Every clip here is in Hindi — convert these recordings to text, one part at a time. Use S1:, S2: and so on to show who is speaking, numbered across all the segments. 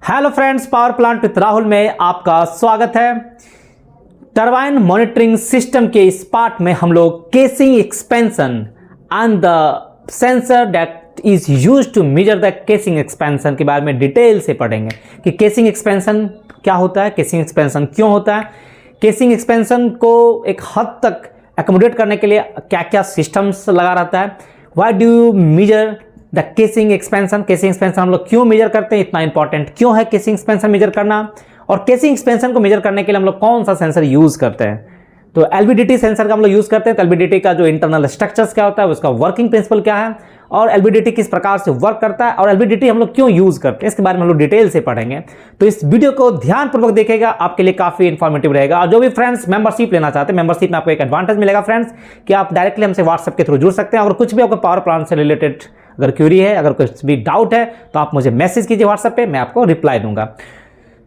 S1: Hello friends, power plant with Rahul में आपका स्वागत है। टरबाइन मॉनिटरिंग सिस्टम के इस पार्ट में हम लोग casing expansion and the sensor that is used to measure the casing expansion के बारे में डिटेल से पढ़ेंगे कि केसिंग एक्सपेंशन क्या होता है, केसिंग एक्सपेंशन क्यों होता है, केसिंग एक्सपेंशन को एक हद तक एकोमोडेट करने के लिए क्या क्या सिस्टम्स लगा रहता है, why do you major the casing expansion, casing expansion हम लोग क्यों मेजर करते हैं, इतना इंपॉर्टेंट क्यों है केसिंग एक्सपेंशन मेजर करना, और केसिंग एक्सपेंशन को मेजर करने के लिए हम लोग कौन सा सेंसर यूज करते हैं। तो एलवीडीटी सेंसर का हम लोग यूज करते हैं। तो एलवीडीटी का जो इंटरनल स्ट्रक्चर्स क्या होता है, उसका वर्किंग प्रिंसिपल क्या है, और एलवीडीटी किस प्रकार से वर्क करता है, और एलवीडीटी हम लोग क्यों यूज करते हैं, इसके बारे में हम लोग डिटेल से पढ़ेंगे। तो इस वीडियो को ध्यानपूर्वक देखेगा, आपके लिए काफी इंफॉर्मेटिव रहेगा। और जो भी फ्रेंड्स मेंबरशिप लेना चाहते हैं, मेंबरशिप में आपको एक एडवांटेज मिलेगा फ्रेंड्स कि आप डायरेक्टली हमसे व्हाट्सएप के थ्रू जुड़ सकते हैं। अगर कुछ भी आपको पावर प्लांट से रिलेटेड अगर क्यूरी है, अगर कुछ भी डाउट है, तो आप मुझे मैसेज कीजिए व्हाट्सएप पे, मैं आपको रिप्लाई दूंगा।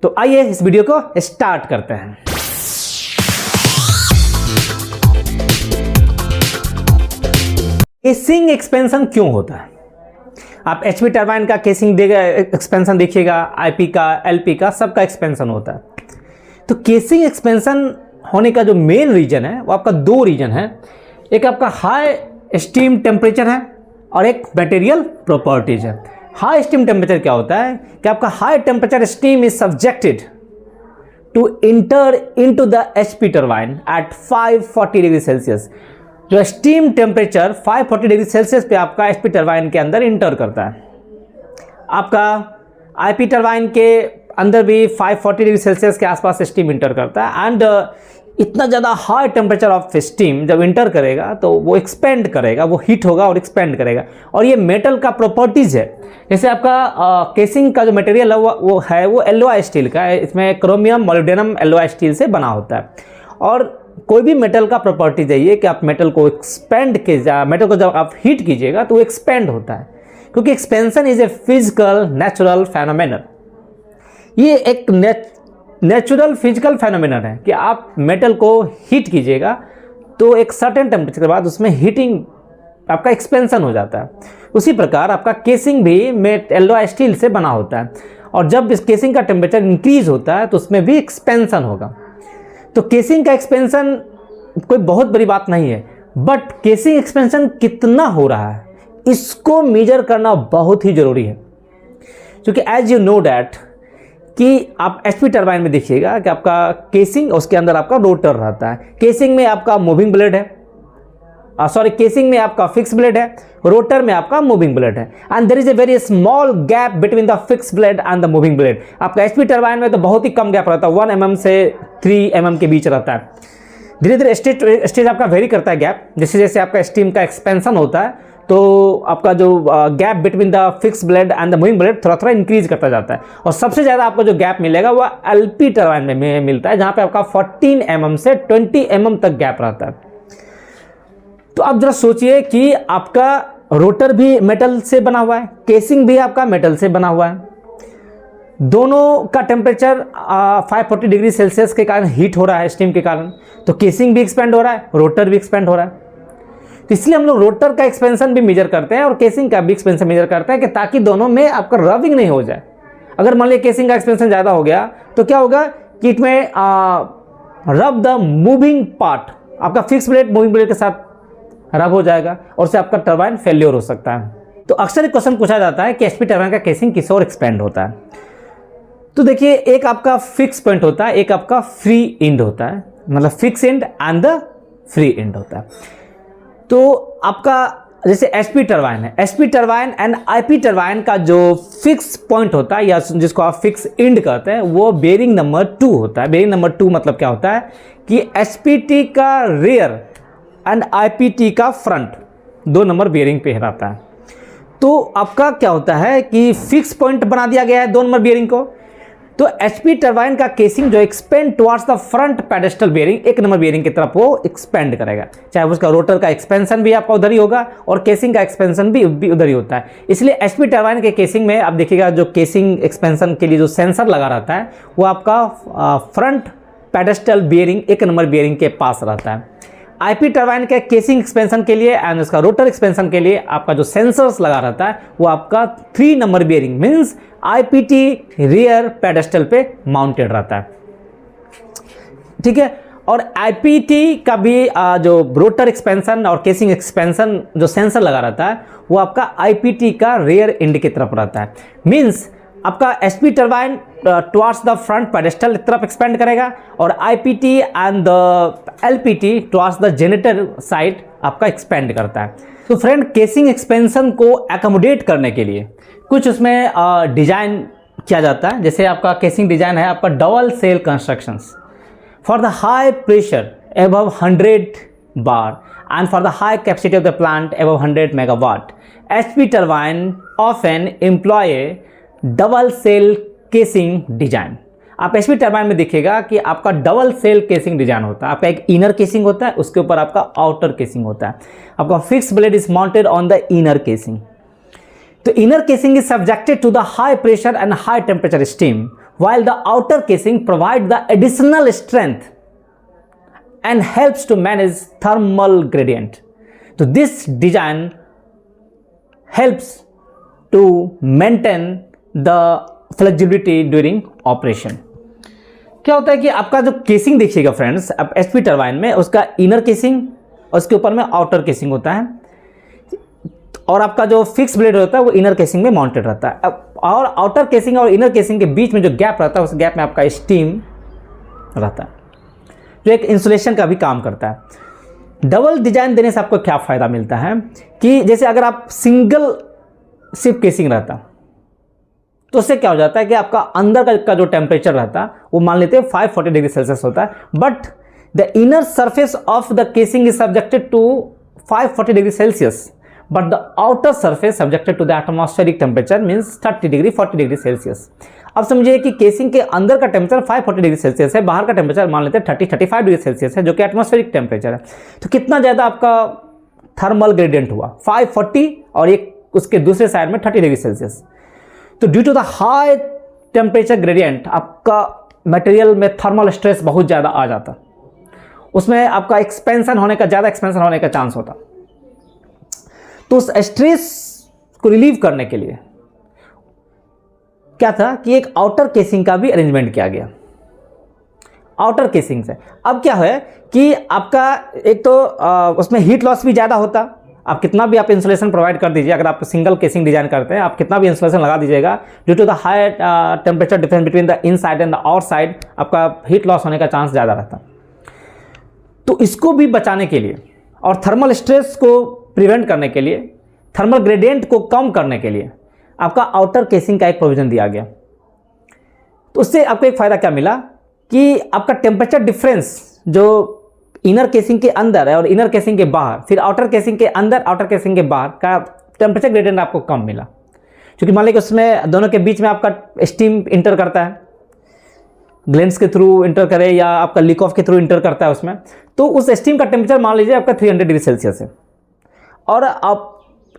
S1: तो आइए इस वीडियो को स्टार्ट करते हैं। केसिंग एक्सपेंशन क्यों होता है? आप एचपी टरबाइन का केसिंग एक्सपेंशन देखिएगा, आईपी का, एलपी का, सबका एक्सपेंशन होता है। तो केसिंग एक्सपेंशन होने का जो मेन रीजन है वो आपका दो रीजन है। एक आपका हाई स्टीम टेम्परेचर है और एक मटेरियल प्रॉपर्टीज है। हाई स्टीम टेम्परेचर क्या होता है कि आपका high temperature steam is subjected to enter into the HP turbine at 540 degree Celsius. जो स्टीम टेम्परेचर 540 डिग्री सेल्सियस पे आपका एचपी टरबाइन के अंदर इंटर करता है। आपका आईपी टरबाइन के अंदर भी 540 डिग्री सेल्सियस के आसपास स्टीम इंटर करता है। एंड इतना ज़्यादा हाई टेम्परेचर ऑफ स्टीम जब इंटर करेगा तो वो एक्सपेंड करेगा, वो हीट होगा और एक्सपेंड करेगा। और ये मेटल का प्रॉपर्टीज है। जैसे आपका केसिंग का जो मटेरियल है वो एलॉय स्टील का है। इसमें क्रोमियम मोलिब्डेनम एलॉय स्टील से बना होता है। और कोई भी मेटल का प्रॉपर्टीज है ये कि आप मेटल को मेटल को जब आप हीट कीजिएगा तो वो एक्सपेंड होता है, क्योंकि expansion is a physical natural phenomenon. ये एक नेचुरल फिजिकल फेनोमेनन है कि आप मेटल को हीट कीजिएगा तो एक सर्टेन टेम्परेचर के बाद उसमें हीटिंग आपका एक्सपेंशन हो जाता है। उसी प्रकार आपका केसिंग भी एलॉय स्टील से बना होता है, और जब इस केसिंग का टेम्परेचर इंक्रीज होता है तो उसमें भी एक्सपेंशन होगा। तो केसिंग का एक्सपेंशन कोई बहुत बड़ी बात नहीं है, बट केसिंग एक्सपेंशन कितना हो रहा है इसको मेजर करना बहुत ही जरूरी है। क्योंकि एज यू नो डैट कि आप एचपी टरबाइन में देखिएगा कि आपका केसिंग, उसके अंदर आपका रोटर रहता है। केसिंग में आपका मूविंग ब्लेड है, केसिंग में आपका फिक्स ब्लेड है, रोटर में आपका मूविंग ब्लेड है। And there is a very small gap between the fix blade and the moving blade. आपका एचपी टरबाइन में तो बहुत ही कम गैप रहता है, 1 mm से 3 mm के बीच रहता है। धीरे धीरे स्टेज आपका वेरी करता है गैप, जैसे जैसे आपका स्टीम का एक्सपेंशन होता है तो आपका जो gap between the fix blade and the moving blade थोड़ा थोड़ा इंक्रीज करता जाता है। और सबसे ज़्यादा आपको जो गैप मिलेगा वो एलपी टरबाइन में मिलता है, जहाँ पे आपका 14 mm से 20 mm तक गैप रहता है। तो आप जरा सोचिए कि आपका रोटर भी मेटल से बना हुआ है, केसिंग भी आपका मेटल से बना हुआ है, दोनों का टेम्परेचर 540 डिग्री सेल्सियस के कारण हीट हो रहा है स्टीम के कारण। तो केसिंग भी एक्सपेंड हो रहा है, रोटर भी एक्सपेंड हो रहा है। तो इसलिए हम लोग रोटर का एक्सपेंशन भी मेजर करते हैं और केसिंग का भी एक्सपेंशन मेजर करते हैं कि ताकि दोनों में आपका रबिंग नहीं हो जाए। अगर मान लीजिए केसिंग का एक्सपेंशन ज़्यादा हो गया तो क्या होगा कि इसमें रब द मूविंग पार्ट, आपका फिक्स ब्लेड मूविंग ब्लेड के साथ रब हो जाएगा और उससे आपका टरबाइन फेल्योर हो सकता है। तो अक्सर एक क्वेश्चन पूछा जाता है कि एचपी टरबाइन का केसिंग किस ओर एक्सपेंड होता है। तो देखिए, एक आपका फिक्स पॉइंट होता है, एक आपका फ्री एंड होता है, मतलब fix and and the free and होता है। तो आपका जैसे एचपी टरबाइन है, HP turbine and IP turbine का जो फिक्स पॉइंट होता है या जिसको आप फिक्स एंड कहते हैं वो बेयरिंग नंबर 2 होता है। बेयरिंग नंबर 2 मतलब क्या होता है कि एचपीटी का रेयर एंड आईपीटी का फ्रंट 2 नंबर बेयरिंग पे रहता है। तो आपका क्या होता है कि फिक्स पॉइंट बना दिया गया है 2 नंबर बेयरिंग को। तो एचपी टरबाइन का केसिंग जो expand towards the front pedestal bearing, 1 number bearing की तरफ वो एक्सपेंड करेगा। चाहे उसका रोटर का एक्सपेंशन भी आपका उधर ही होगा और केसिंग का एक्सपेंशन भी उधर ही होता है। इसलिए एचपी टरबाइन के केसिंग में आप देखिएगा जो केसिंग एक्सपेंशन के लिए जो सेंसर लगा रहता है वो आपका front pedestal bearing 1 number bearing के पास रहता है। आईपी टरबाइन के केसिंग एक्सपेंशन के लिए एंड उसका रोटर एक्सपेंशन के लिए आपका जो सेंसर्स लगा रहता है वो आपका 3 number bearing means IPT rear pedestal पे माउंटेड रहता है, ठीक है। और आईपीटी का भी जो रोटर एक्सपेंशन और केसिंग एक्सपेंशन जो सेंसर लगा रहता है वो आपका आईपीटी का रियर एंड की तरफ रहता है, मींस आपका HP turbine towards the front pedestal तरफ एक्सपेंड करेगा और IPT and the LPT towards the generator side आपका एक्सपेंड करता है। तो फ्रेंड, केसिंग एक्सपेंशन को एकोमोडेट करने के लिए कुछ उसमें डिजाइन किया जाता है। जैसे आपका केसिंग डिजाइन है आपका double shell constructions for the high pressure above 100 bar and for the high capacity of the plant above 100 megawatt. HP turbine often employ a double shell casing design. आप एचपी टरबाइन में देखिएगा कि आपका डबल सेल केसिंग डिजाइन होता है। आपका एक इनर केसिंग होता है, उसके ऊपर आपका आउटर केसिंग होता है। आपका fix blade is mounted on the inner casing. तो inner casing is subjected to the high pressure and high temperature steam while the outer casing provide the additional strength and helps to manage thermal gradient. So this design helps to maintain the flexibility during operation. क्या होता है कि आपका जो केसिंग देखिएगा फ्रेंड्स, आप एचपी टरबाइन में उसका इनर केसिंग और उसके ऊपर में आउटर केसिंग होता है और आपका जो फिक्स ब्लेड होता है वो इनर केसिंग में माउंटेड रहता है। और आउटर केसिंग और इनर केसिंग के बीच में जो गैप रहता है उस गैप में आपका स्टीम रहता है जो एक इंसुलेशन का भी काम करता है। डबल डिजाइन देने से आपको क्या फ़ायदा मिलता है कि जैसे अगर आप सिंगल सिर्फ केसिंग रहता तो उससे क्या हो जाता है कि आपका अंदर का जो टेम्परेचर रहता है वो मान लेते हैं 540 डिग्री सेल्सियस होता है, but the inner surface of the casing is subjected to 540 degree Celsius but the outer surface subjected to the atmospheric temperature means 30 degree 40 degree Celsius. अब समझिए कि केसिंग के अंदर का टेम्परेचर 540 डिग्री सेल्सियस है, बाहर का टेम्परेचर मान लेते हैं 30-35 डिग्री सेल्सियस है जो कि एटमॉस्फेरिक टेम्परेचर है। तो कितना ज़्यादा आपका थर्मल ग्रेडियंट हुआ 540 और एक उसके दूसरे साइड में 30 डिग्री सेल्सियस। तो due to the high temperature gradient आपका मटेरियल में थर्मल स्ट्रेस बहुत ज़्यादा आ जाता, उसमें आपका एक्सपेंशन होने का ज़्यादा एक्सपेंशन होने का चांस होता। तो उस स्ट्रेस को रिलीव करने के लिए क्या था कि एक आउटर केसिंग का भी अरेंजमेंट किया गया। आउटर केसिंग से अब क्या है कि आपका एक तो उसमें हीट लॉस भी ज़्यादा होता। आप कितना भी आप इंसुलेशन प्रोवाइड कर दीजिए, अगर आप सिंगल केसिंग डिजाइन करते हैं आप कितना भी इंसुलेशन लगा दीजिएगा, due to the high temperature difference between the inside and the outside आपका हीट लॉस होने का चांस ज़्यादा रहता। तो इसको भी बचाने के लिए और थर्मल स्ट्रेस को प्रिवेंट करने के लिए, थर्मल ग्रेडियंट को कम करने के लिए आपका आउटर केसिंग का एक प्रोविजन दिया गया। तो उससे आपको एक फ़ायदा क्या मिला कि आपका टेम्परेचर डिफरेंस जो इनर केसिंग के अंदर है और इनर केसिंग के बाहर, फिर आउटर केसिंग के अंदर आउटर केसिंग के बाहर का टेम्परेचर ग्रेडियंट आपको कम मिला, क्योंकि मान लीजिए उसमें दोनों के बीच में आपका स्टीम इंटर करता है, ग्लेंस के थ्रू इंटर करे या आपका लीक ऑफ के थ्रू इंटर करता है उसमें। तो उस स्टीम का टेम्परेचर मान लीजिए आपका 300 डिग्री सेल्सियस है और आप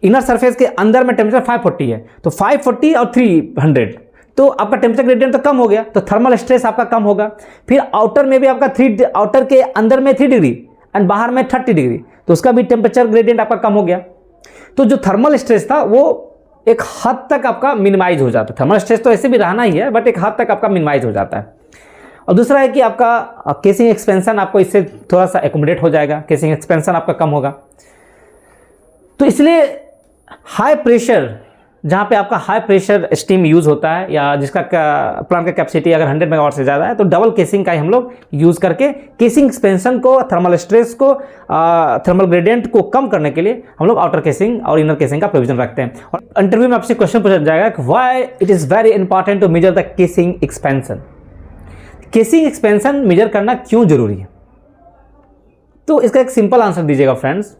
S1: इनर सरफेस के अंदर में टेम्परेचर 540 है, तो 540 और 300 तो आपका टेम्परेचर ग्रेडियंट तो कम हो गया, तो थर्मल स्ट्रेस आपका कम होगा। फिर आउटर में भी आपका आउटर के अंदर में 3 डिग्री एंड बाहर में 30 डिग्री, तो उसका भी टेम्परेचर ग्रेडियंट आपका कम हो गया। तो जो थर्मल स्ट्रेस था वो एक हद तक आपका मिनिमाइज हो जाता है। थर्मल स्ट्रेस तो ऐसे भी रहना ही है, बट एक हद तक आपका मिनिमाइज हो जाता है। और दूसरा है कि आपका केसिंग एक्सपेंशन आपको इससे थोड़ा सा एकोमोडेट हो जाएगा, केसिंग एक्सपेंशन आपका कम होगा। तो इसलिए हाई प्रेशर, जहाँ पे आपका हाई प्रेशर स्टीम यूज़ होता है या जिसका प्लांट का कैपेसिटी अगर 100 मेगावाट से ज़्यादा है, तो डबल केसिंग का ही हम लोग यूज़ करके केसिंग एक्सपेंशन को, थर्मल स्ट्रेस को, थर्मल ग्रेडियंट को कम करने के लिए हम लोग आउटर केसिंग और इनर केसिंग का प्रोविजन रखते हैं। और इंटरव्यू में आपसे क्वेश्चन पूछा जाएगा कि why it is very important to measure the casing expansion. Casing expansion measure करना क्यों जरूरी है? तो इसका एक सिंपल आंसर दीजिएगा फ्रेंड्स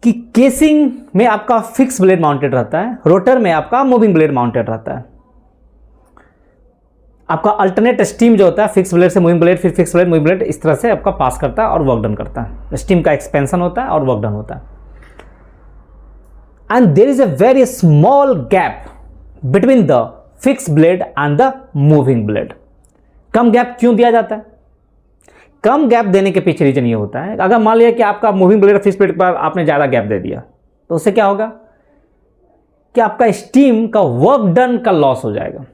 S1: कि केसिंग में आपका फिक्स ब्लेड माउंटेड रहता है, रोटर में आपका मूविंग ब्लेड माउंटेड रहता है। आपका अल्टरनेट स्टीम जो होता है फिक्स ब्लेड से मूविंग ब्लेड, फिर फिक्स ब्लेड मूविंग ब्लेड, इस तरह से आपका पास करता है और वर्क डन करता है। स्टीम का एक्सपेंशन होता है और वर्क डन होता है। And there is a very small gap between the fix blade and the moving blade. कम गैप क्यों दिया जाता है? कम गैप देने के पीछे रीजन ये होता है, अगर मान लिया कि आपका मूविंग ब्लेड और फिक्स ब्लेड पर आपने ज़्यादा गैप दे दिया तो उससे क्या होगा कि आपका स्टीम का वर्क डन का लॉस हो जाएगा।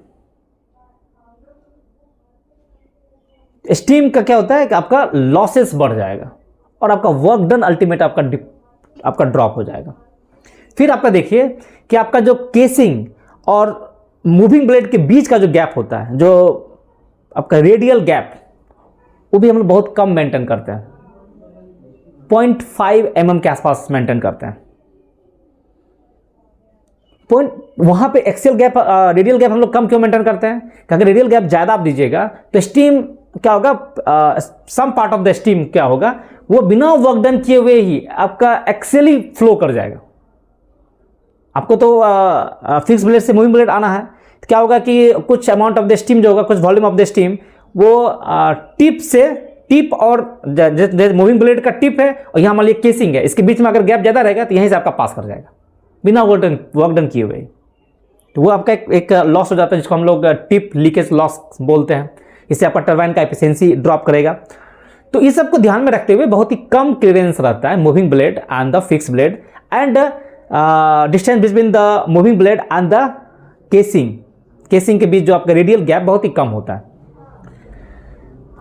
S1: स्टीम का क्या होता है कि आपका लॉसेस बढ़ जाएगा और आपका वर्क डन अल्टीमेट आपका ड्रॉप हो जाएगा। फिर आपका देखिए कि आपका जो केसिंग और मूविंग ब्लेड के बीच का जो गैप होता है, जो आपका रेडियल गैप, वो भी हम लोग बहुत कम मेंटेन करते हैं, 0.5 mm के आसपास मेंटेन करते हैं। वहां पे एक्सियल गैप, रेडियल गैप हम लोग कम क्यों मेंटेन करते हैं? क्योंकि रेडियल गैप ज़्यादा आप दीजिएगा तो स्टीम क्या होगा, some part of the steam क्या होगा, वो बिना वर्क डन किए हुए ही आपका एक्सियली फ्लो कर जाएगा। आपको तो फिक्स ब्लेड से मूविंग ब्लेड आना है तो क्या होगा कि कुछ अमाउंट ऑफ द स्टीम जो होगा, कुछ वॉल्यूम ऑफ द स्टीम वो टिप और मूविंग ब्लेड का टिप है और यहाँ मान लीजिए केसिंग है, इसके बीच में अगर गैप ज़्यादा रहेगा तो यहीं से आपका पास कर जाएगा बिना वर्क डन किए हुए। तो वो आपका एक लॉस हो जाता है जिसको हम लोग टिप लीकेज लॉस बोलते हैं। इससे आपका टरबाइन का एफिशिएंसी ड्रॉप करेगा। तो इस सब को ध्यान में रखते हुए बहुत ही कम क्लियरेंस रहता है moving blade and the fix blade, and distance between the moving blade and the casing के बीच जो आपका रेडियल गैप बहुत ही कम होता है।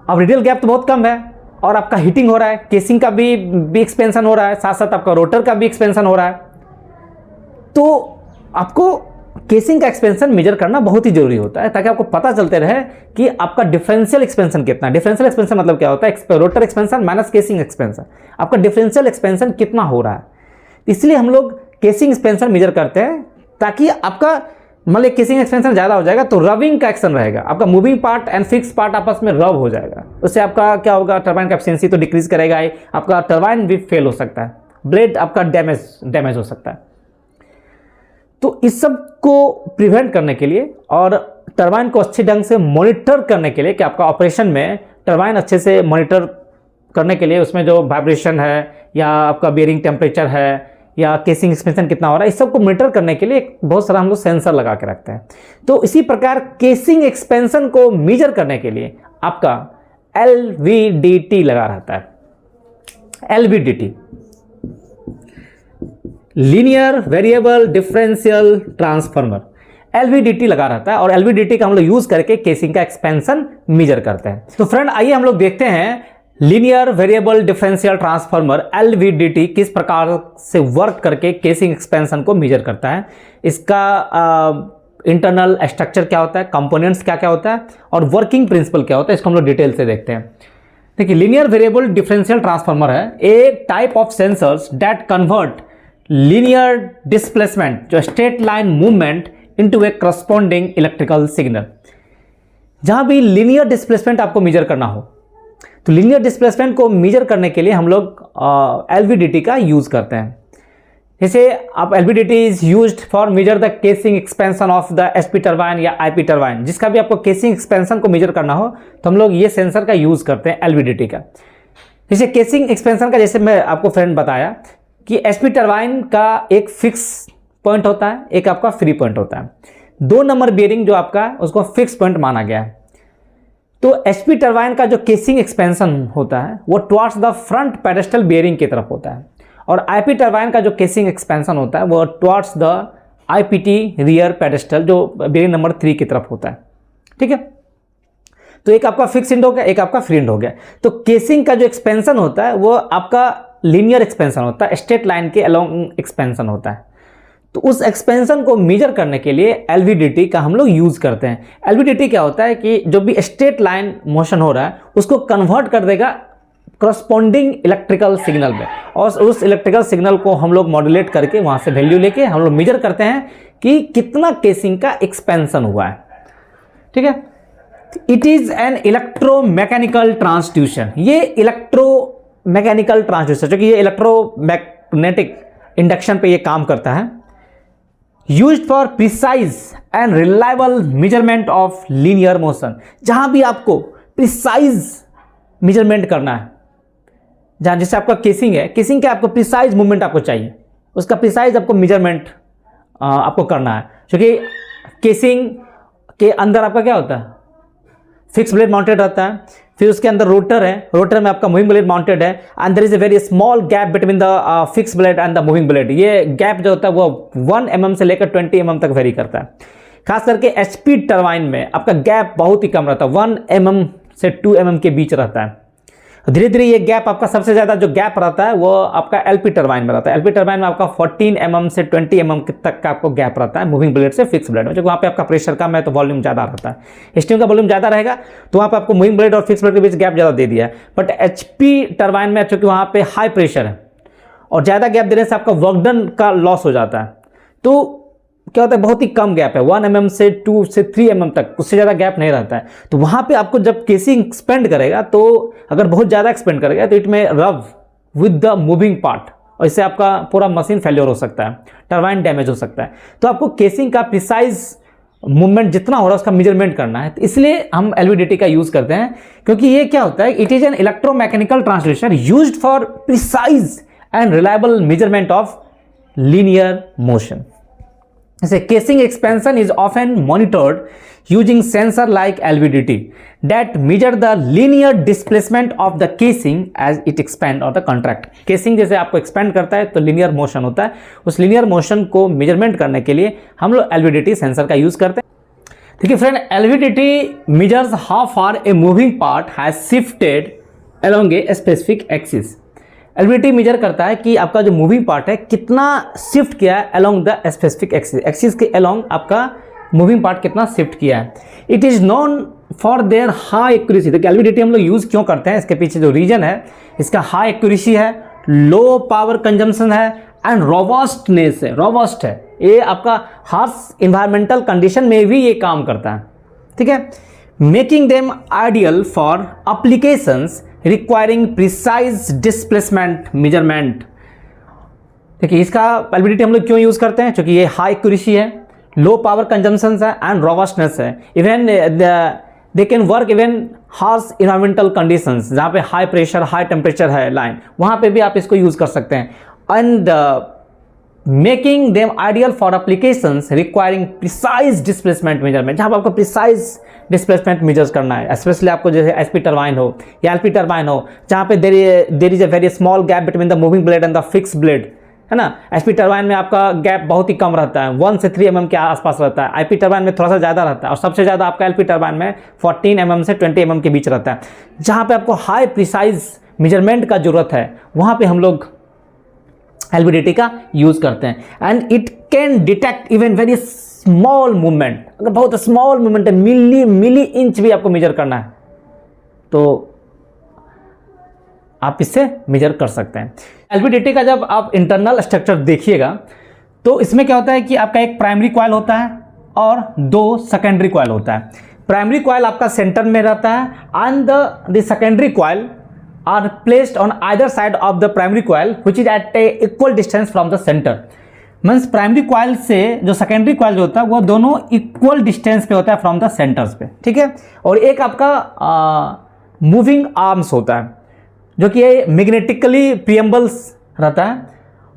S1: अब रेडियल गैप तो बहुत कम है और आपका हीटिंग हो रहा है, केसिंग का भी एक्सपेंशन हो रहा है, साथ साथ आपका रोटर का भी एक्सपेंशन हो रहा है। तो आपको केसिंग का एक्सपेंशन मेजर करना बहुत ही जरूरी होता है ताकि आपको पता चलते रहे कि आपका डिफरेंशियल एक्सपेंशन कितना है। डिफरेंशियल एक्सपेंशन मतलब क्या होता है? Rotor expansion minus casing expansion, आपका डिफरेंशियल एक्सपेंशन कितना हो रहा है। इसलिए हम लोग केसिंग एक्सपेंशन मेजर करते हैं ताकि आपका मान लीजिए केसिंग एक्सपेंशन ज़्यादा हो जाएगा तो रबिंग का एक्शन रहेगा, आपका moving part and fix part आपस में रब हो जाएगा। उससे आपका क्या होगा, टरबाइन का एफिशिएंसी तो डिक्रीज करेगा ही, आपका टरबाइन भी फेल हो सकता है, ब्लेड आपका डैमेज हो सकता है। तो इस सब को प्रिवेंट करने के लिए और टरबाइन को अच्छे ढंग से मॉनिटर करने के लिए कि आपका ऑपरेशन में टरबाइन अच्छे से मॉनिटर करने के लिए उसमें जो वाइब्रेशन है या आपका बेयरिंग टेम्परेचर है या केसिंग एक्सपेंशन कितना हो रहा है, इस सब को मॉनिटर करने के लिए बहुत सारा हम लोग सेंसर लगा के रखते हैं। तो इसी प्रकार केसिंग एक्सपेंशन को मेजर करने के लिए आपका LVDT लगा रहता है। LVDT linear variable differential transformer, LVDT लगा रहता है और LVDT का हम लोग यूज करके केसिंग का एक्सपेंशन मेजर करते हैं। तो फ्रेंड आइए हम लोग देखते हैं linear variable differential transformer LVDT किस प्रकार से वर्क करके केसिंग एक्सपेंशन को मेजर करता है, इसका इंटरनल स्ट्रक्चर क्या होता है, कंपोनेंट्स क्या क्या होता है और वर्किंग प्रिंसिपल क्या होता है, इसको हम लोग डिटेल से देखते हैं। देखिए लीनियर वेरिएबल डिफरेंशियल ट्रांसफार्मर है a type of sensors that convert linear displacement जो straight line movement into a corresponding electrical signal. जहां भी लीनियर डिस्प्लेसमेंट आपको मेजर करना हो तो लीनियर डिस्प्लेसमेंट को मेजर करने के लिए हम लोग LVDT का यूज करते हैं। जैसे आप LVDT is used for major the casing expansion of the SP turbine या IP टरबाइन। जिसका भी आपको केसिंग एक्सपेंशन को मेजर करना हो तो हम लोग ये सेंसर का यूज करते हैं LVDT का। जैसे केसिंग एक्सपेंशन का जैसे मैं आपको फ्रेंड बताया कि SP टरबाइन का एक फिक्स पॉइंट होता है, एक आपका फ्री पॉइंट होता है। 2 नंबर बेयरिंग जो आपका उसको फिक्स पॉइंट माना गया है। तो SP टरबाइन का जो केसिंग एक्सपेंशन होता है वो towards the front pedestal bearing की तरफ होता है और IP टरबाइन का जो केसिंग एक्सपेंशन होता है वो towards the IPT rear pedestal जो बेयरिंग नंबर 3 की तरफ होता है। ठीक है, तो एक आपका फिक्स एंड हो गया, एक आपका फ्री एंड हो गया। तो केसिंग का जो एक्सपेंशन होता है वो आपका लीनियर एक्सपेंशन होता है, स्ट्रेट लाइन के अलोंग एक्सपेंशन होता है। तो उस एक्सपेंशन को मेजर करने के लिए LVDT का हम लोग यूज करते हैं। LVDT क्या होता है कि जो भी स्ट्रेट लाइन मोशन हो रहा है उसको कन्वर्ट कर देगा करस्पॉन्डिंग इलेक्ट्रिकल सिग्नल में और उस इलेक्ट्रिकल सिग्नल को हम लोग मॉड्यूलेट करके वहां से वैल्यू लेके हम लोग मेजर करते हैं कि कितना केसिंग का एक्सपेंशन हुआ है। ठीक है, it is an electromechanical transducer. ये इलेक्ट्रोमैकेनिकल ट्रांसड्यूसर जो कि ये इलेक्ट्रोमैग्नेटिक इंडक्शन पे ये काम करता है, used for precise and reliable measurement of linear motion. जहां भी आपको प्रिसाइज मेजरमेंट करना है, जहां जैसे आपका केसिंग है, केसिंग का आपको प्रिसाइज मूवमेंट आपको चाहिए, उसका प्रिसाइज आपको मेजरमेंट आपको करना है। क्योंकि केसिंग के अंदर आपका क्या होता है, फिक्स ब्लेड माउंटेड रहता है। फिर उसके अंदर रोटर है, रोटर में आपका मूविंग ब्लेड माउंटेड है, and there is a very small gap between the fix blade and the moving blade. ये गैप जो होता है वो 1 mm से लेकर 20 mm तक वेरी करता है। खास करके एचपी टरबाइन में आपका गैप बहुत ही कम रहता है, 1 mm से 2 mm के बीच रहता है। धीरे धीरे ये गैप आपका सबसे ज़्यादा जो गैप रहता है वो आपका एलपी टरबाइन में रहता है। एलपी टरबाइन में आपका 14 mm से 20 mm तक का आपको गैप रहता है मूविंग ब्लेड से फिक्स ब्लेड में, जो वहाँ पे आपका प्रेशर कम है तो वॉल्यूम ज़्यादा रहता है। स्टीम का वॉल्यूम ज़्यादा रहेगा तो वहाँ पे आपको मूविंग ब्लेड और फिक्स ब्लेड के बीच गैप ज़्यादा दे दिया है। बट एचपी टरबाइन में चूँकि वहाँ पे हाई प्रेशर है और ज़्यादा गैप देने से आपका वर्क डन का लॉस हो जाता है, तो क्या होता है बहुत ही कम गैप है, 1 mm से 2 से 3 mm तक, उससे ज़्यादा गैप नहीं रहता है। तो वहाँ पे आपको जब केसिंग एक्सपेंड करेगा तो अगर बहुत ज़्यादा एक्सपेंड करेगा तो इट में रब विद द मूविंग पार्ट, और इससे आपका पूरा मशीन फेलियर हो सकता है, टरबाइन डैमेज हो सकता है। तो आपको केसिंग का प्रिसाइज मूवमेंट जितना हो रहा है उसका मेजरमेंट करना है, तो इसलिए हम एलवीडीटी का यूज़ करते हैं, क्योंकि ये क्या होता है, it is an electromechanical transducer used for precise and reliable measurement of linear motion. जैसे casing expansion is often monitored using sensor like LVDT that measure the linear displacement of the casing as it expand or the contract। Casing जैसे आपको एक्सपेंड करता है तो लीनियर मोशन होता है, उस लीनियर मोशन को मेजरमेंट करने के लिए हम लोग LVDT सेंसर का यूज करते हैं। देखिए friend, LVDT measures how far a moving part has shifted along a specific axis। LVDT measure करता है कि आपका जो मूविंग पार्ट है कितना शिफ्ट किया है along the specific axis, axis के अलोंग आपका मूविंग पार्ट कितना शिफ्ट किया है। It is known for their high accuracy. देखिए LVDT हम लोग यूज़ क्यों करते हैं, इसके पीछे जो रीजन है, इसका हाई एक्यूरेसी है, लो पावर कंजम्पशन है एंड रोबस्टनेस है, रोबस्ट है। ये आपका हार्श इन्वायरमेंटल कंडीशन में भी ये काम करता है, ठीक है। Making them ideal for applications requiring precise displacement measurement. देखिए इसका LVDT हम लोग क्यों यूज़ करते हैं, क्योंकि ये हाई एक्यूरेसी है, लो पावर कंजम्पशन है एंड रोबस्टनेस है। Even they can work even harsh environmental conditions, जहाँ पे हाई प्रेशर हाई टेम्परेचर है लाइन, वहाँ पे भी आप इसको यूज़ कर सकते हैं। And making them ideal for applications requiring precise displacement measurement, जहाँ पर आपको प्रिसाइज डिस्प्लेसमेंट मेजर्स करना है, स्पेशली आपको जैसे एचपी टरबाइन हो या एलपी टरबाइन हो, जहाँ पे there is a very small gap between the moving blade and the fix blade, है ना। एचपी टरबाइन में आपका गैप बहुत ही कम रहता है, 1 से 3 mm के आसपास रहता है। आईपी टरबाइन में थोड़ा सा ज़्यादा रहता है और सबसे ज़्यादा आपका एलपी टरबाइन में 14 mm से 20 mm के बीच रहता है। जहाँ पे आपको हाई प्रिसाइज मेजरमेंट का जरूरत है वहाँ पे हम लोग LVDT का यूज़ करते हैं। And it can detect even very small movement, अगर बहुत स्मॉल मूवमेंट है, मिली इंच भी आपको मेजर करना है तो आप इससे मेजर कर सकते हैं। LVDT का जब आप इंटरनल स्ट्रक्चर देखिएगा तो इसमें क्या होता है कि आपका एक प्राइमरी कॉइल होता है और 2 सेकेंडरी कॉइल होता है। प्राइमरी कॉइल आपका सेंटर में रहता है and the secondary coil are placed on either side of the primary coil which is at a equal distance from the center। Means primary coil से जो सेकेंडरी कॉइल जो होता है वो दोनों इक्वल डिस्टेंस पे होता है फ्रॉम द सेंटर्स पे, ठीक है। और एक आपका मूविंग आर्म्स होता है जो कि ये मैग्नेटिकली प्रिएम्बल्स रहता है,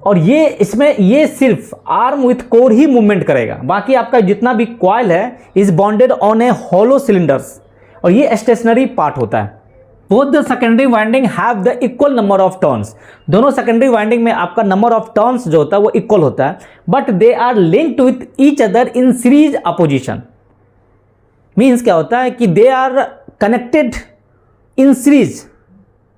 S1: और ये इसमें ये सिर्फ आर्म विथ कोर ही मूवमेंट करेगा, बाकी आपका जितना भी कॉइल है is bonded on a hollow cylinders, और ये स्टेशनरी पार्ट होता है। Both the secondary winding have the equal number of turns. दोनों सेकेंडरी वाइंडिंग में आपका नंबर ऑफ टर्न्स जो होता है वो इक्वल होता है, but they are linked with each other in series opposition. Means क्या होता है कि they are connected in series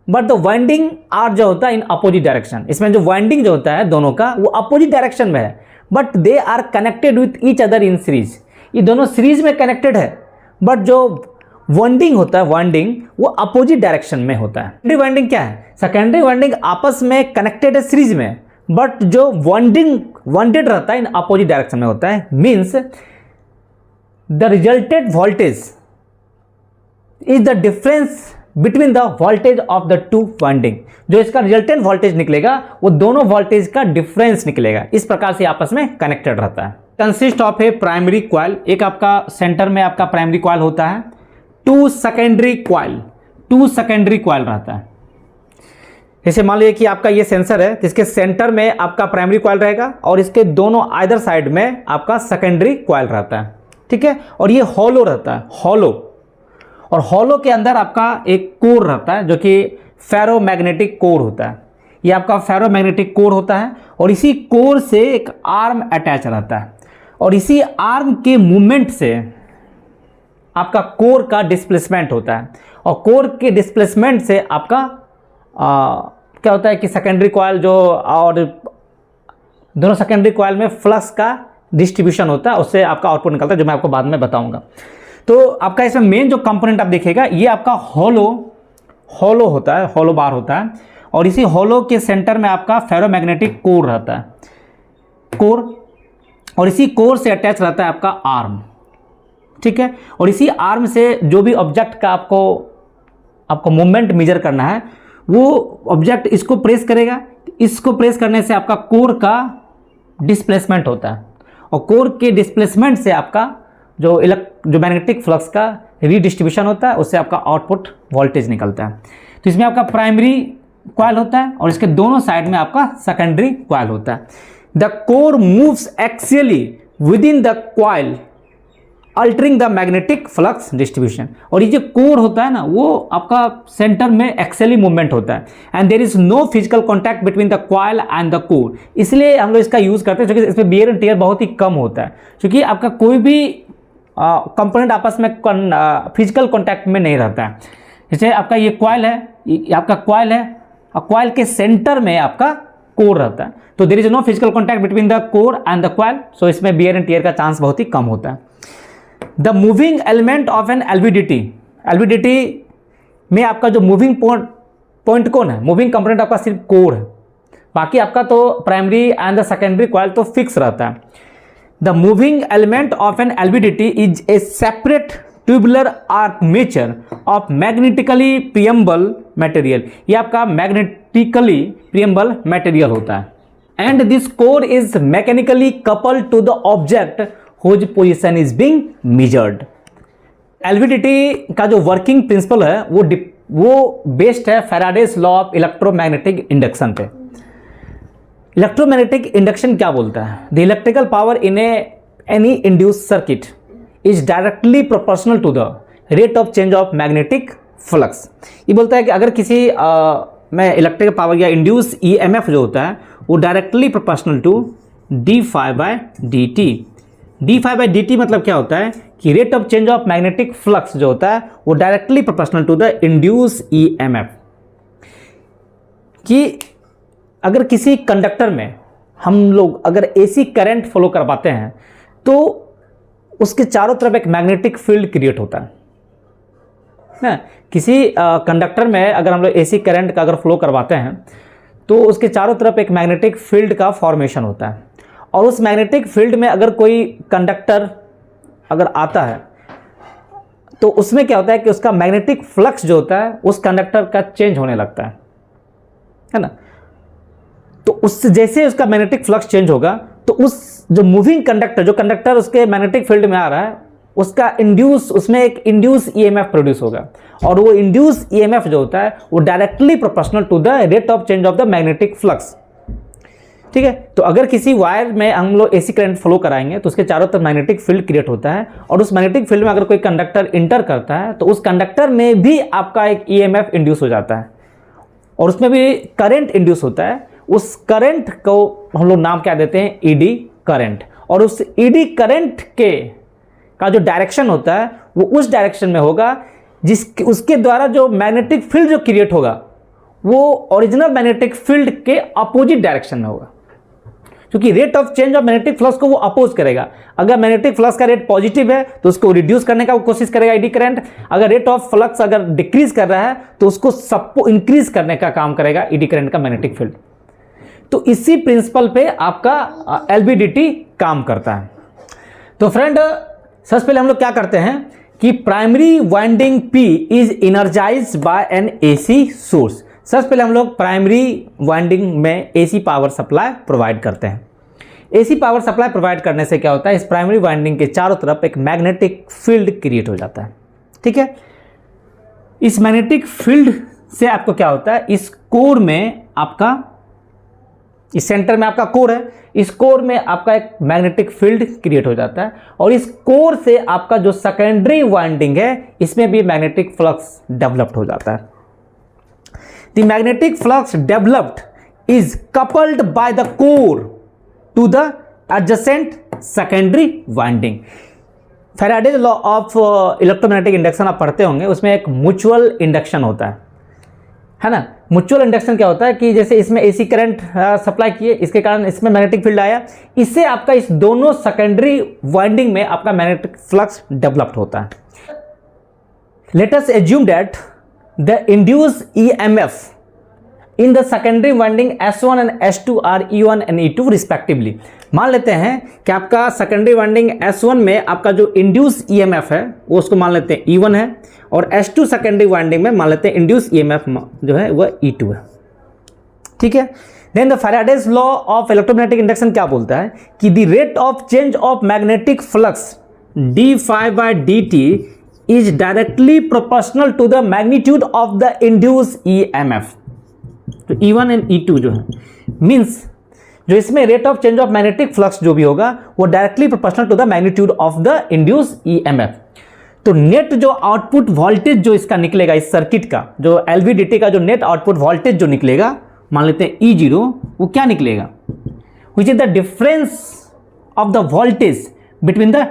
S1: but the winding are जो होता है इन अपोजिट डायरेक्शन। इसमें जो वाइंडिंग जो होता है दोनों का वो अपोजिट डायरेक्शन में है, but they are connected with each other in series. ये दोनों सीरीज में कनेक्टेड है, बट जो वाइंडिंग होता है वाइंडिंग वो अपोजिट डायरेक्शन में होता है। सेकेंडरी वाइंडिंग क्या है, सेकेंडरी वाइंडिंग आपस में कनेक्टेड है सीरीज में, बट जो वाइंडेड रहता है इन अपोजिट डायरेक्शन में होता है। Means the resulted voltage is the difference between the voltage of the two winding. जो इसका रिजल्टेंट वोल्टेज निकलेगा वो दोनों वोल्टेज का डिफरेंस निकलेगा, इस प्रकार से आपस में कनेक्टेड रहता है। Consist of A primary coil, एक आपका सेंटर में आपका प्राइमरी कॉइल होता है, 2 सेकेंडरी कॉइल रहता है। जैसे मान लीजिए कि आपका ये सेंसर है, इसके सेंटर में आपका प्राइमरी कॉइल रहेगा और इसके दोनों आइदर साइड में आपका सेकेंडरी कॉइल रहता है, ठीक है। और ये हॉलो रहता है, और हॉलो के अंदर आपका एक कोर रहता है जो कि फेरोमैग्नेटिक कोर होता है। ये आपका फेरोमैग्नेटिक कोर होता है और इसी कोर से एक आर्म अटैच रहता है और इसी आर्म के मूवमेंट से आपका कोर का डिस्प्लेसमेंट होता है और कोर के डिस्प्लेसमेंट से आपका क्या होता है कि सेकेंडरी कॉइल जो और दोनों सेकेंडरी कॉइल में फ्लक्स का डिस्ट्रीब्यूशन होता है, उससे आपका आउटपुट निकलता है, जो मैं आपको बाद में बताऊंगा। तो आपका इसमें मेन जो कंपोनेंट आप देखिएगा ये आपका हॉलो होता है, हॉलो बार होता है और इसी हॉलो के सेंटर में आपका फेरोमैग्नेटिक कोर रहता है, कोर, और इसी कोर से अटैच रहता है आपका आर्म, ठीक है। और इसी आर्म से जो भी ऑब्जेक्ट का आपको मूवमेंट मेजर करना है वो ऑब्जेक्ट इसको प्रेस करेगा, इसको प्रेस करने से आपका कोर का डिस्प्लेसमेंट होता है और कोर के डिस्प्लेसमेंट से आपका जो मैग्नेटिक फ्लक्स का रीडिस्ट्रीब्यूशन होता है, उससे आपका आउटपुट वोल्टेज निकलता है। तो इसमें आपका प्राइमरी कॉइल होता है और इसके दोनों साइड में आपका सेकेंडरी कॉइल होता है। The core moves axially with in the coil altering the magnetic flux distribution. और ये जो कोर होता है ना वो आपका सेंटर में एक्सियली मूवमेंट होता है and there is no physical contact between the coil and the core. इसलिए हम लोग इसका यूज करते हैं क्योंकि इसमें बियर एंड टियर बहुत ही कम होता है, क्योंकि आपका कोई भी कंपोनेंट आपस में फिजिकल कॉन्टैक्ट में नहीं रहता है। जैसे आपका ये कॉइल है, ये आपका कॉइल है और कॉइल के सेंटर में आपका कोर रहता है, तो there is no physical contact between the core and the coil, so इसमें बियर एंड टियर का चांस बहुत ही कम होता है। The moving element of an LVDT में आपका जो मूविंग पॉइंट कौन है, मूविंग कंपोनेंट आपका सिर्फ कोर है, बाकी आपका तो primary and the secondary coil तो फिक्स रहता है। The moving element of an LVDT is a separate tubular armature of magnetically permeable material. ये आपका मैग्नेटिकली प्रियम्बल मटेरियल होता है and this core is mechanically coupled to the object whose position is being measured। LVDT का जो वर्किंग प्रिंसिपल है वो बेस्ड है Faraday's law of electromagnetic induction पे। इलेक्ट्रोमैग्नेटिक इंडक्शन क्या बोलता है? The electrical power in any induced circuit is directly proportional to the rate of change of magnetic flux. ये बोलता है कि अगर किसी में इलेक्ट्रिकल पावर या इंड्यूस ईएमएफ जो होता है वो directly proportional to d phi by d t. D phi by d t मतलब क्या होता है कि rate of change of magnetic flux जो होता है वो directly proportional to the induce EMF. कि अगर किसी कंडक्टर में हम लोग अगर एसी करंट फ्लो करवाते हैं तो उसके चारों तरफ एक मैग्नेटिक फील्ड क्रिएट होता है ना। किसी कंडक्टर में अगर हम लोग एसी करंट का अगर फ्लो करवाते हैं तो उसके चारों तरफ एक मैग्नेटिक फील्ड का फॉर्मेशन होता है और उस मैग्नेटिक फील्ड में अगर कोई कंडक्टर अगर आता है तो उसमें क्या होता है कि उसका मैग्नेटिक फ्लक्स जो होता है उस कंडक्टर का चेंज होने लगता है ना। तो उससे जैसे उसका मैग्नेटिक फ्लक्स चेंज होगा तो उस जो मूविंग कंडक्टर, जो कंडक्टर उसके मैग्नेटिक फील्ड में आ रहा है, उसका उसमें एक इंड्यूस ईएमएफ प्रोड्यूस होगा और वो इंड्यूस ईएमएफ जो होता है वो directly proportional to the rate of change of the magnetic flux. ठीक है, तो अगर किसी वायर में हम लोग एसी करंट फ्लो कराएंगे तो उसके चारों तरफ मैग्नेटिक फील्ड क्रिएट होता है और उस मैग्नेटिक फील्ड में अगर कोई कंडक्टर इंटर करता है तो उस कंडक्टर में भी आपका एक ईएमएफ इंड्यूस हो जाता है और उसमें भी करंट इंड्यूस होता है। उस करंट को हम लोग नाम क्या देते हैं, ईडी करंट। और उस ईडी करंट का जो डायरेक्शन होता है वो उस डायरेक्शन में होगा उसके द्वारा जो मैग्नेटिक फील्ड जो क्रिएट होगा वो ओरिजिनल मैग्नेटिक फील्ड के अपोजिट डायरेक्शन में होगा, क्योंकि rate of change of magnetic flux को वो अपोज करेगा। अगर मैग्नेटिक फ्लक्स का रेट पॉजिटिव है तो उसको रिड्यूस करने का कोशिश करेगा ईडी करंट, अगर रेट ऑफ फ्लक्स अगर डिक्रीज कर रहा है तो उसको सबको इंक्रीज करने का काम करेगा ईडी करंट का मैग्नेटिक फील्ड। तो इसी प्रिंसिपल पे आपका एलवीडीटी काम करता है। तो फ्रेंड, सबसे पहले हम लोग क्या करते हैं कि primary winding P is energised by an AC source. सबसे पहले हम लोग प्राइमरी वाइंडिंग में एसी पावर सप्लाई प्रोवाइड करते हैं। एसी पावर सप्लाई प्रोवाइड करने से क्या होता है, इस प्राइमरी वाइंडिंग के चारों तरफ एक मैग्नेटिक फील्ड क्रिएट हो जाता है। ठीक है, इस मैग्नेटिक फील्ड से आपको क्या होता है, इस कोर में आपका इस सेंटर में आपका कोर है, इस कोर में आपका एक मैग्नेटिक फील्ड क्रिएट हो जाता है और इस कोर से आपका जो सेकेंडरी वाइंडिंग है इसमें भी मैग्नेटिक फ्लक्स डेवलप्ड हो जाता है। The magnetic flux developed is coupled by the core to the adjacent secondary winding. Faraday's law of electromagnetic induction आप पढ़ते होंगे, उसमें एक म्यूचुअल इंडक्शन होता है ना। म्यूचुअल इंडक्शन क्या होता है कि जैसे इसमें एसी करंट सप्लाई किए, इसके कारण इसमें मैग्नेटिक फील्ड आया, इससे आपका इस दोनों सेकेंडरी वाइंडिंग में आपका मैग्नेटिक फ्लक्स डेवलप्ड होता है। Let us assume that the induced EMF in the secondary winding S1 and S2 are E1 and E2 respectively. मान लेते हैं कि आपका सेकेंडरी वाइंडिंग S1 में आपका जो इंड्यूस EMF है वो उसको मान लेते हैं E1 है, और S2 सेकेंडरी वाइंडिंग में मान लेते हैं इंड्यूस EMF जो है वह E2 है। ठीक है। Then the Faraday's law of electromagnetic induction क्या बोलता है कि the rate of change of magnetic flux d∅dt is directly proportional to the magnitude of the induce EMF। तो E1 एंड E2 जो है मीन्स जो इसमें rate of change of magnetic flux जो भी होगा वो directly proportional to the magnitude of the induce EMF। तो नेट जो आउटपुट वोल्टेज जो इसका निकलेगा इस सर्किट का, जो LVDT का जो नेट आउटपुट वोल्टेज जो निकलेगा, मान लेते हैं E0, वो क्या निकलेगा, which is the difference of the voltage between the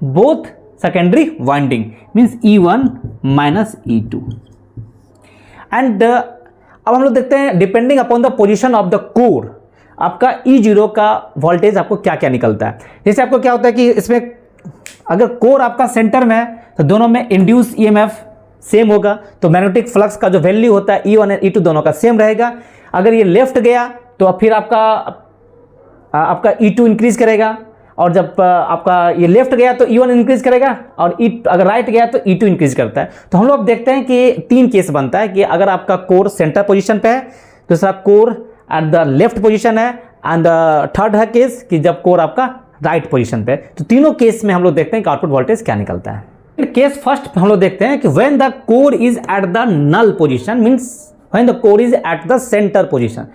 S1: both secondary winding means E1 minus E2। And अब हम लोग देखते हैं depending upon the position of the core आपका E0 का वोल्टेज आपको क्या क्या निकलता है। जैसे आपको क्या होता है कि इसमें अगर कोर आपका सेंटर में है तो दोनों में इंड्यूस EMF सेम होगा, तो मैग्नेटिक फ्लक्स का जो वैल्यू होता है E1 और E2 दोनों का सेम रहेगा। अगर ये लेफ्ट गया तो फिर आपका E2 इंक्रीज करेगा, और जब आपका ये लेफ्ट गया तो E1 इंक्रीज करेगा, और अगर राइट गया तो E2 इंक्रीज करता है। तो हम लोग देखते हैं कि 3 केस बनता है कि अगर आपका कोर सेंटर पोजीशन पे है, दूसरा core at the left position है, एंड थर्ड है केस कि जब कोर आपका राइट पोजीशन पे है। तो तीनों केस में हम लोग देखते हैं कि आउटपुट वोल्टेज क्या निकलता है। केस फर्स्ट हम लोग देखते हैं कि when the core is at the null position means when the core is at the centre position.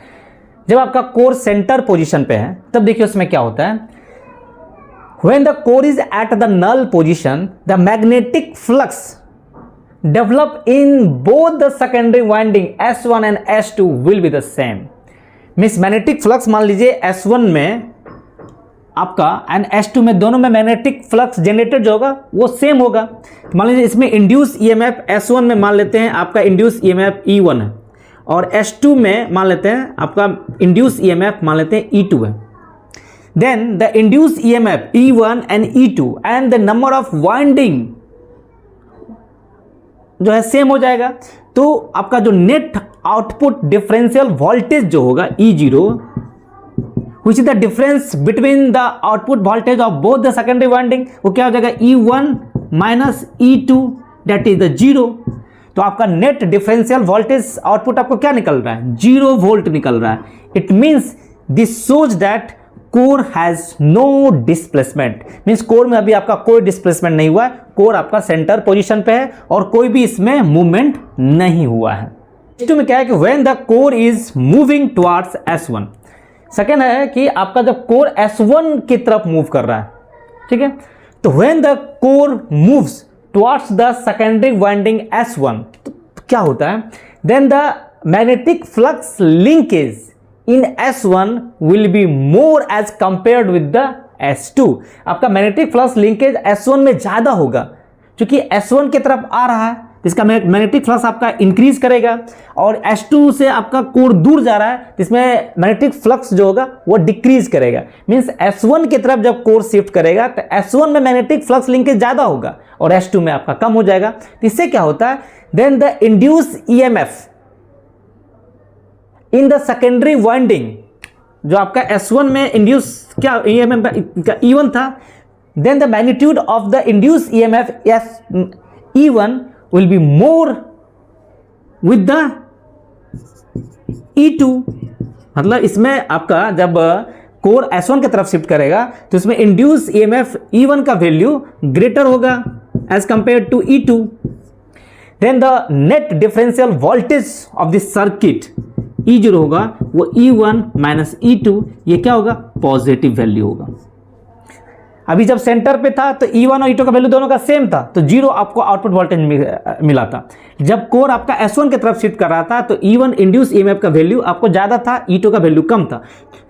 S1: जब आपका कोर सेंटर पोजीशन पे है तब देखिए उसमें क्या होता है। When the core is at the null position, the magnetic flux develop in both the secondary winding S1 and S2 will be the same. Means magnetic flux मान लीजिए S1 में आपका एंड S2 में दोनों में मैग्नेटिक फ्लक्स जनरेटेड जो होगा वो सेम होगा। मान लीजिए इसमें इंड्यूस EMF S1 में मान लेते हैं आपका इंड्यूस EMF E1 है, और S2 में मान लेते हैं आपका इंड्यूस EMF मान लेते हैं E2 है। Then the induced EMF E1 and E2 and the number of winding जो है सेम हो जाएगा। तो आपका जो नेट आउटपुट डिफरेंशियल वोल्टेज जो होगा E0 which is the difference between the output voltage of both the secondary winding, वो क्या हो जाएगा E1 minus E2 that is the 0। तो आपका नेट डिफरेंशियल वोल्टेज आउटपुट आपको क्या निकल रहा है, 0 वोल्ट निकल रहा है। It means this shows that core has no displacement, means core में अभी आपका कोई डिस्प्लेसमेंट नहीं हुआ है, कोर आपका सेंटर पोजीशन पे है और कोई भी इसमें मूवमेंट नहीं हुआ है। S2 में क्या है कि when the core is moving towards S1। Second है कि आपका जब कोर S1 की तरफ मूव कर रहा है, ठीक है, तो when the core moves towards the secondary winding S1 तो क्या होता है, then the magnetic flux linkage in S1 will be more as compared with the S2। आपका मैग्नेटिक फ्लक्स लिंकेज S1 में ज़्यादा होगा, क्योंकि S1 की तरफ आ रहा है, इसका मैग्नेटिक फ्लक्स आपका इंक्रीज करेगा, और S2 से आपका कोर दूर जा रहा है, इसमें मैग्नेटिक फ्लक्स जो होगा वो डिक्रीज करेगा। मीन्स S1 की तरफ जब कोर शिफ्ट करेगा तो S1 में मैग्नेटिक फ्लक्स लिंकेज ज़्यादा होगा और S2 में आपका कम हो जाएगा। तो इससे क्या होता है, then the induce EMF in the secondary winding, जो आपका S1 में इंड्यूस क्या EMF का E1 था, then the magnitude of the induce EMF E1 will be more with the E2। मतलब इसमें आपका जब कोर S1 की तरफ शिफ्ट करेगा तो इसमें इंड्यूस EMF E1 का वैल्यू ग्रेटर होगा as compare to E2। Then the net differential voltage of this circuit E0 होगा वो E1 माइनस E2, ये क्या होगा, पॉजिटिव वैल्यू होगा। अभी जब सेंटर पे था तो E1 और E2 का वैल्यू दोनों का सेम था, तो 0 आपको आउटपुट वोल्टेज मिला था। जब कोर आपका S1 की तरफ शिफ्ट कर रहा था तो E1 इंड्यूस EMF का वैल्यू आपको ज़्यादा था, E2 का वैल्यू कम था,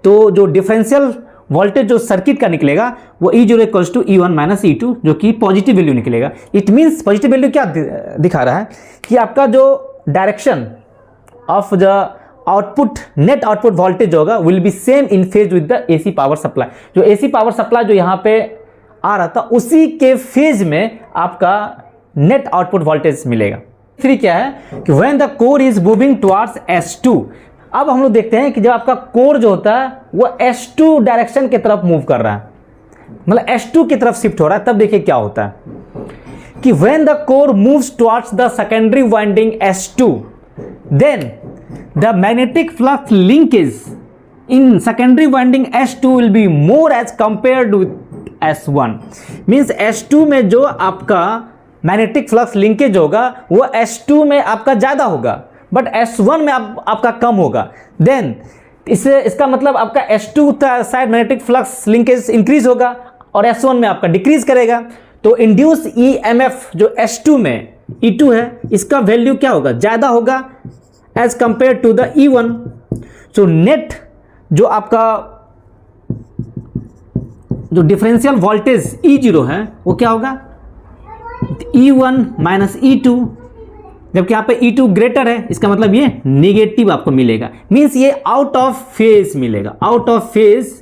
S1: तो जो डिफरेंशियल वोल्टेज जो सर्किट का निकलेगा वो E0 equals to E1 minus E2, जो कि पॉजिटिव वैल्यू निकलेगा। इट मीन्स पॉजिटिव वैल्यू क्या दिखा रहा है कि आपका जो direction of the output, net output voltage होगा will be same in phase with the AC power supply. जो AC पावर सप्लाई जो यहाँ पे आ रहा था उसी के फेज में आपका नेट आउटपुट वोल्टेज मिलेगा। 3 क्या है कि when the core is moving towards S2। अब हम लोग देखते हैं कि जब आपका कोर जो होता है वो S2 डायरेक्शन की तरफ मूव कर रहा है, मतलब S2 की तरफ शिफ्ट हो रहा है, तब देखिए क्या होता है कि when the core moves towards the secondary winding S2, then the magnetic flux linkage in secondary winding S2 will be more as compared with S1। means S2 में जो आपका मैग्नेटिक फ्लक्स लिंकेज होगा वो S2 में आपका ज़्यादा होगा, बट S1 में आपका कम होगा। देन इसका मतलब आपका S2 side magnetic flux linkage increase होगा और S1 में आपका डिक्रीज करेगा। तो इंड्यूस EMF जो S2 में E2 है, इसका वैल्यू क्या होगा, ज़्यादा होगा as compare to the E1। So net जो आपका जो डिफरेंशियल वोल्टेज E0 है वो क्या होगा, E1 माइनस E2, जबकि यहाँ पे E2 ग्रेटर है, इसका मतलब ये नेगेटिव आपको मिलेगा। मीन्स ये आउट ऑफ फेज मिलेगा, out of phase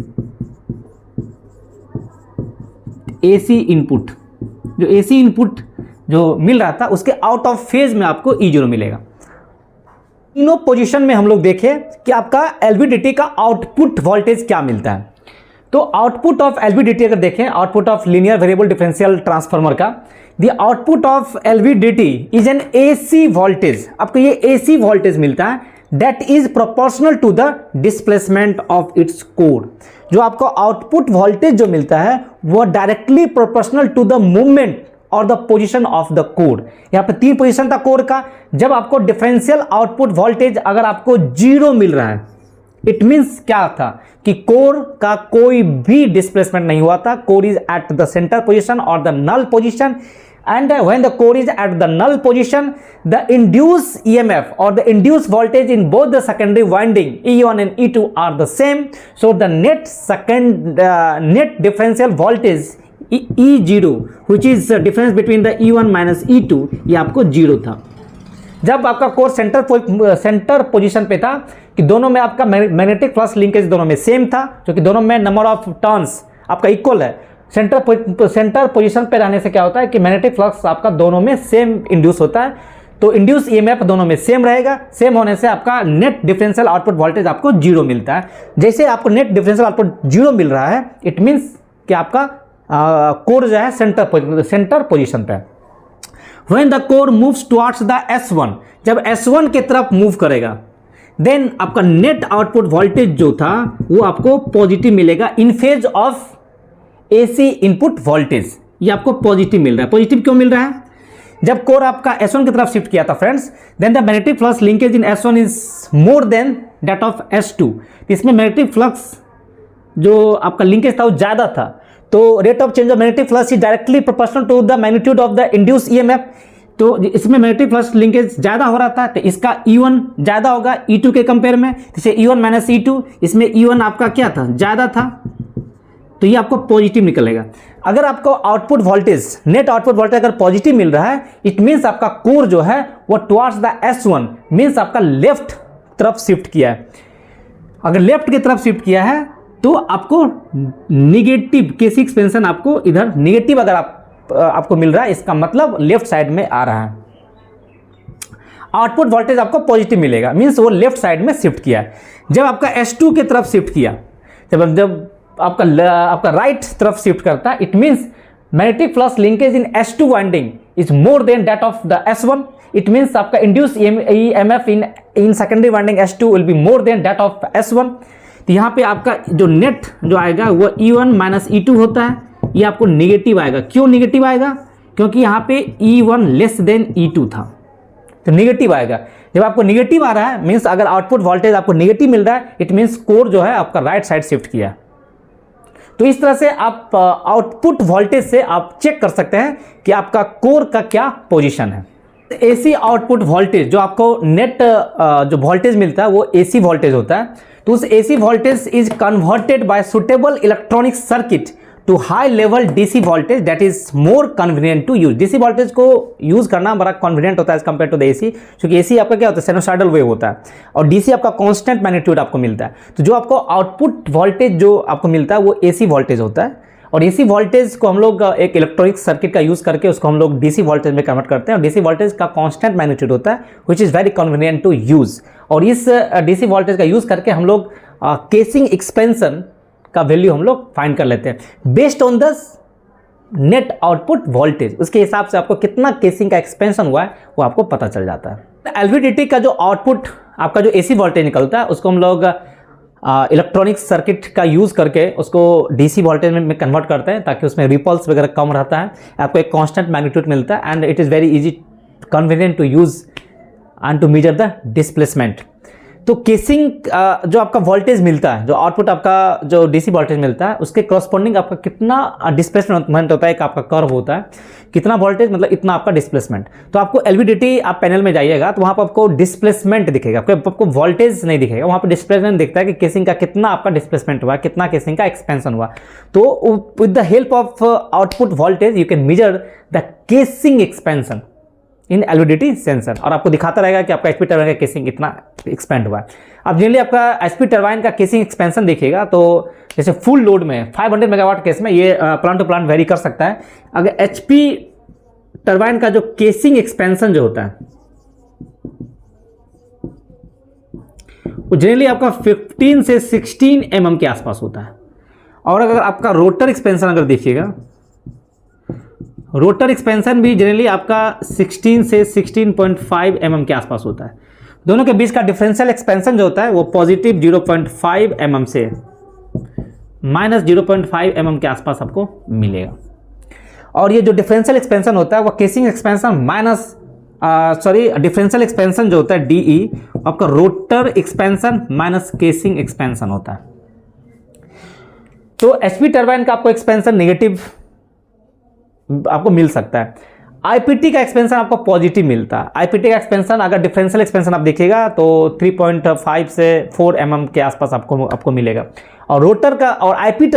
S1: AC input, जो AC इनपुट जो मिल रहा था उसके आउट ऑफ फेज में आपको E0 मिलेगा। तीनों पोजीशन में हम लोग देखें कि आपका LVDT का आउटपुट वोल्टेज क्या मिलता है। तो आउटपुट ऑफ LVDT अगर देखें, output of linear variable differential transformer का, the output of LVDT is an AC voltage. आपको ये AC वोल्टेज मिलता है that is proportional to the displacement of its core. जो आपको आउटपुट वोल्टेज जो मिलता है वो directly proportional to the movement और the position of the core. यहाँ पे 3 पोजीशन था कोर का। जब आपको डिफरेंशियल आउटपुट वोल्टेज अगर आपको 0 मिल रहा है, इट मीन्स क्या था कि कोर का कोई भी डिस्प्लेसमेंट नहीं हुआ था, core is at the centre position और the null position, and when the core is at the null position, the induced EMF or the induced voltage in both the secondary winding E1 and E2 are the same. So the net differential voltage E0 which is the difference between the E1 minus E2, ये आपको 0 था। जब आपका कोर सेंटर पोजीशन पे था कि दोनों में आपका मैग्नेटिक फ्लक्स लिंकेज दोनों में सेम था, जो कि दोनों में नंबर ऑफ टर्न्स आपका इक्वल है। सेंटर पोजीशन पे रहने से क्या होता है कि मैग्नेटिक फ्लक्स आपका दोनों में सेम इंड्यूस होता है, तो इंड्यूस EMF दोनों में सेम रहेगा। सेम होने से आपका नेट डिफरेंशियल आउटपुट वोल्टेज आपको 0 मिलता है। जैसे आपको नेट डिफरेंशियल आउटपुट 0 मिल रहा है, इट मीन्स कि आपका कोर जो है सेंटर पोजीशन पे। When the core moves towards the S1, जब S1 की तरफ मूव करेगा, देन आपका नेट आउटपुट वोल्टेज जो था वो आपको पॉजिटिव मिलेगा in phase of AC input voltage. ये आपको पॉजिटिव मिल रहा है। पॉजिटिव क्यों मिल रहा है? जब कोर आपका S1 की तरफ शिफ्ट किया था friends, then the magnetic flux linkage in S1 is more than that of S2। इसमें मैग्नेटिक फ्लक्स जो आपका लिंकेज था वो ज़्यादा था, तो rate of change of magnetic flux is directly proportional to the magnitude of the induce EMF। तो इसमें मैग्नेटिक फ्लक्स लिंकेज ज़्यादा हो रहा था, तो इसका E1 ज़्यादा होगा E2 के कंपेयर में। जैसे E1 माइनस E2, इसमें E1 आपका क्या था, ज़्यादा था, तो ये आपको पॉजिटिव निकलेगा। अगर आपको output voltage, net output voltage अगर पॉजिटिव मिल रहा है, इट मीन्स आपका कोर जो है वो टुवर्ड्स द S1, मीन्स आपका लेफ्ट तरफ शिफ्ट किया है। अगर लेफ्ट की तरफ शिफ्ट किया है तो आपको निगेटिव केसी एक्सपेंशन आपको इधर निगेटिव अगर आपको मिल रहा है, इसका मतलब लेफ्ट साइड में आ रहा है। आउटपुट वोल्टेज आपको पॉजिटिव मिलेगा, मीन्स वो लेफ्ट साइड में शिफ्ट किया है। जब आपका S2 की तरफ शिफ्ट किया, जब आपका राइट तरफ शिफ्ट करता है, it means magnetic flux linkage in S2 winding is more than that of the S1। It means आपका induced EMF in secondary winding S2 will be more than that of S1। तो यहाँ पे आपका जो नेट जो आएगा वो E1 माइनस E2 होता है, ये आपको नेगेटिव आएगा। क्यों नेगेटिव आएगा? क्योंकि यहाँ पे E1 लेस देन E2 था, तो नेगेटिव आएगा। जब आपको नेगेटिव आ रहा है मीन्स अगर आउटपुट वोल्टेज आपको नेगेटिव मिल रहा है, इट मीन्स कोर जो है आपका राइट साइड शिफ्ट किया। तो इस तरह से आप आउटपुट वोल्टेज से आप चेक कर सकते हैं कि आपका कोर का क्या पोजीशन है। एसी आउटपुट वोल्टेज जो आपको नेट जो वोल्टेज मिलता है वो एसी वोल्टेज होता है। तो उस AC voltage is converted by suitable electronic circuit to high level DC voltage that is more convenient to use. DC voltage को यूज करना बड़ा कन्वीनियंट होता है as compare to the AC, क्योंकि एसी आपका क्या होता है साइनोसॉइडल वेव होता है और डीसी आपका कांस्टेंट मैग्नीट्यूड आपको मिलता है। तो जो आपको आउटपुट वोल्टेज जो आपको मिलता है वो एसी वोल्टेज होता है और एसी वोल्टेज को हम लोग एक इलेक्ट्रॉनिक सर्किट का यूज करके उसको हम लोग डीसी वोल्टेज में कन्वर्ट करते हैं और डीसी वोल्टेज का कांस्टेंट मैग्नीट्यूड होता है which is very convenient to use. और इस डीसी वोल्टेज का यूज करके हम लोग केसिंग एक्सपेंशन का वैल्यू हम लोग फाइंड कर लेते हैं based on the net output voltage. उसके हिसाब से आपको कितना केसिंग का एक्सपेंशन हुआ है वो आपको पता चल जाता है। एलवीडीटी का जो आउटपुट आपका जो एसी वोल्टेज निकलता है उसको हम लोग इलेक्ट्रॉनिक सर्किट का यूज करके उसको डीसी वोल्टेज में कन्वर्ट करते हैं ताकि उसमें रिपल्स वगैरह कम रहता है, आपको एक कांस्टेंट मैग्नीट्यूड मिलता है and it is very easy convenient to use and to measure the displacement. तो केसिंग जो आपका वोल्टेज मिलता है, जो आउटपुट आपका जो डीसी वोल्टेज मिलता है उसके करस्पॉन्डिंग आपका कितना डिस्प्लेसमेंट होता है, एक आपका कर्व होता है, कितना वोल्टेज मतलब इतना आपका डिस्प्लेसमेंट। तो आपको एलवीडीटी आप पैनल में जाइएगा तो वहाँ पर आपको डिस्प्लेसमेंट दिखेगा, आपको वोल्टेज नहीं दिखेगा, वहाँ पर डिस्प्लेसमेंट दिखता है कि केसिंग का कितना आपका डिस्प्लेसमेंट हुआ, कितना केसिंग का एक्सपेंशन हुआ। तो with the help of output voltage you can measure the casing expansion in LVDT sensor और आपको दिखाता रहेगा कि आपका एचपी टरबाइन का केसिंग कितना एक्सपेंड हुआ है। अब जनरली आपका एचपी टरबाइन का केसिंग एक्सपेंशन देखिएगा तो जैसे फुल लोड में 500 मेगावाट केस में ये प्लांट टू प्लांट वेरी कर सकता है। अगर एचपी टरबाइन का जो केसिंग एक्सपेंशन जो होता है वो जनरली आपका 15 से 16 mm के आसपास होता है। और अगर आपका रोटर एक्सपेंशन अगर देखिएगा, रोटर एक्सपेंशन भी जनरली आपका 16 से 16.5 mm के आसपास होता है। दोनों के बीच का डिफरेंशियल एक्सपेंशन जो होता है वो पॉजिटिव 0.5 mm से माइनस 0.5 mm के आसपास आपको मिलेगा। और ये जो डिफरेंशियल एक्सपेंशन होता है वो casing expansion minus differential expansion जो होता है डीई आपका rotor expansion minus casing expansion होता है। तो एचपी टरबाइन का आपको एक्सपेंशन नेगेटिव आपको मिल सकता है। आईपीटी का एक्सपेंशन आपको पॉजिटिव मिलता है। आईपीटी का एक्सपेंशन अगर डिफरेंशियल एक्सपेंशन आप देखिएगा तो 3.5 से 4 mm के आसपास आपको मिलेगा। और रोटर का और एलपी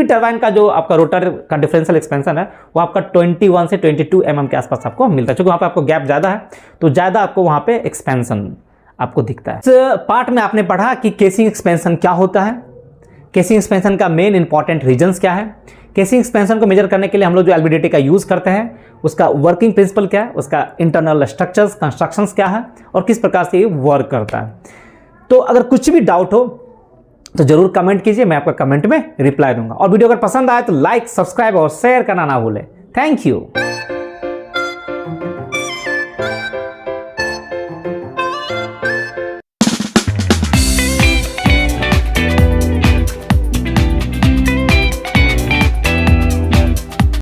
S1: टरबाइन का जो आपका रोटर का डिफरेंशियल एक्सपेंशन है वो आपका 21 से 22 mm के आसपास आपको मिलता है। क्योंकि वहाँ पे आपको गैप ज़्यादा है तो ज़्यादा आपको वहाँ पे एक्सपेंशन आपको दिखता है। इस पार्ट में आपने पढ़ा कि केसिंग एक्सपेंशन क्या होता है, केसिंग एक्सपेंशन का मेन इंपॉर्टेंट रीजन्स क्या है, केसिंग एक्सपेंशन को मेजर करने के लिए हम लोग जो एलवीडीटी का यूज़ करते हैं उसका वर्किंग प्रिंसिपल क्या है, उसका इंटरनल स्ट्रक्चर्स कंस्ट्रक्शंस क्या है और किस प्रकार से ये वर्क करता है। तो अगर कुछ भी डाउट हो तो जरूर कमेंट कीजिए, मैं आपका कमेंट में रिप्लाई दूंगा। और वीडियो अगर पसंद आए तो लाइक, सब्सक्राइब और शेयर करना ना भूलें। Thank you.